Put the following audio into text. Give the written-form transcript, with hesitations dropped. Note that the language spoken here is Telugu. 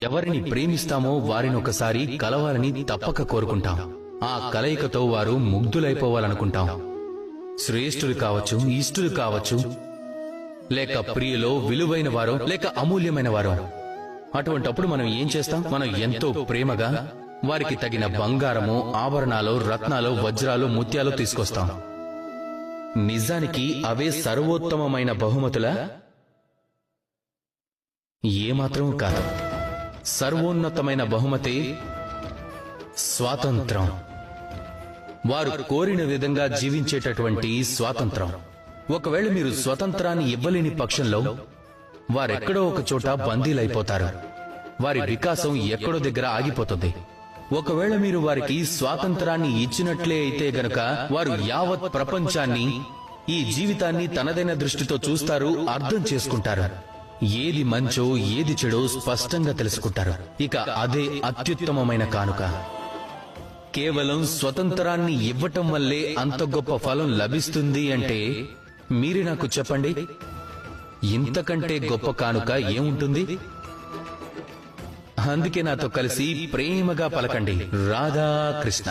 ఎవరిని ప్రేమిస్తామో వారిని ఒకసారి కలవాలని తప్పక కోరుకుంటాం. ఆ కలయికతో వారు ముగ్ధులైపోవాలనుకుంటాం. శ్రేష్ఠులు కావచ్చు, ఇష్టులు కావచ్చు, లేక ప్రియులో విలువైన వారో లేక అమూల్యమైన వారో. అటువంటప్పుడు మనం ఏం చేస్తాం? మనం ఎంతో ప్రేమగా వారికి తగిన బంగారము, ఆభరణాలు, రత్నాలు, వజ్రాలు, ముత్యాలు తీసుకొస్తాం. నిజానికి అవే సర్వోత్తమమైన బహుమతుల? ఏమాత్రం కాదు. సర్వోన్నతమైన బహుమతి స్వాతంత్రం. వారు కోరిన విధంగా జీవించేటటువంటి స్వాతంత్రం. ఒకవేళ మీరు స్వతంత్రాన్ని ఇవ్వలేని పక్షంలో వారెక్కడో ఒక చోట బందీలైపోతారు. వారి వికాసం ఎక్కడో దగ్గర ఆగిపోతుంది. ఒకవేళ మీరు వారికి స్వాతంత్రాన్ని ఇచ్చినట్లే అయితే గనక వారు యావత్ ప్రపంచాన్ని, ఈ జీవితాన్ని తనదైన దృష్టితో చూస్తారు, అర్థం చేసుకుంటారు. ఏది మంచో ఏది చెడో స్పష్టంగా తెలుసుకుంటారు. ఇక అదే అత్యుత్తమమైన కానుక. కేవలం స్వతంత్రాన్ని ఇవ్వటం వల్లే అంత గొప్ప ఫలం లభిస్తుంది అంటే మీరే నాకు చెప్పండి, ఇంతకంటే గొప్ప కానుక ఏముంటుంది? అందుకే నాతో కలిసి ప్రేమగా పలకండి, రాధా కృష్ణ.